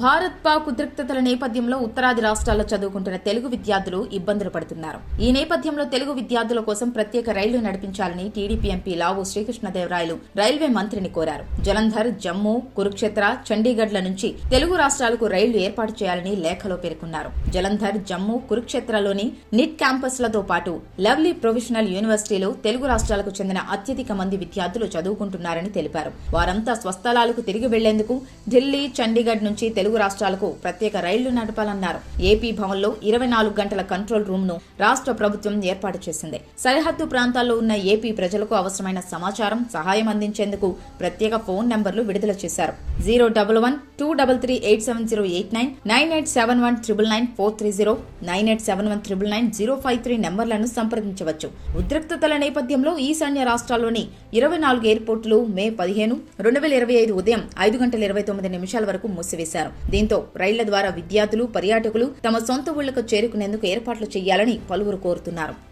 భారత్ పాక్ ఉద్రిక్తతల నేపథ్యంలో ఉత్తరాది రాష్ట్రాల్లో చదువుకుంటున్న తెలుగు విద్యార్థులు ఇబ్బందులు పడుతున్నారు. ఈ నేపథ్యంలో తెలుగు విద్యార్థుల కోసం ప్రత్యేక రైళ్లు నడిపించాలని టీడీపీ ఎంపీ లావు శ్రీకృష్ణదేవరాయలు రైల్వే మంత్రిని కోరారు. జలంధర్, జమ్మూ, కురుక్షేత్ర, చండీగఢ్ల నుంచి తెలుగు రాష్ట్రాలకు రైళ్లు ఏర్పాటు చేయాలని లేఖలో పేర్కొన్నారు. జలంధర్, జమ్మూ, కురుక్షేత్రలోని నిట్ క్యాంపస్లతో పాటు లవ్లీ ప్రొఫెషనల్ యూనివర్సిటీలో తెలుగు రాష్ట్రాలకు చెందిన అత్యధిక మంది విద్యార్థులు చదువుకుంటున్నారని తెలిపారు. వారంతా స్వస్థలాలకు తిరిగి వెళ్లేందుకు ఢిల్లీ, చండీగఢ్ నుంచి తెలుగు రాష్ట్రాలకు ప్రత్యేక రైళ్లు నడపాలన్నారు. ఏపీ భవన్లో 24 గంటల కంట్రోల్ రూమ్ ను రాష్ట్ర ప్రభుత్వం ఏర్పాటు చేసింది. సరిహద్దు ప్రాంతాల్లో ఉన్న ఏపీ ప్రజలకు అవసరమైన సమాచారం, సహాయం అందించేందుకు ప్రత్యేక ఫోన్ నంబర్లు విడుదల చేశారు. 011-233-87089, 9871999430, 9871999053 నంబర్లను సంప్రదించవచ్చు. ఉద్రిక్తతల నేపథ్యంలో ఈశాన్య రాష్ట్రాల్లోని 24 ఎయిర్పోర్టులు మే 15, 2025 ఉదయం 5:29 వరకు మూసివేశారు. దీంతో రైళ్ల ద్వారా విద్యార్థులు, పర్యాటకులు తమ సొంత ఊళ్లకు చేరుకునేందుకు ఏర్పాట్లు చేయాలని పలువురు కోరుతున్నారు.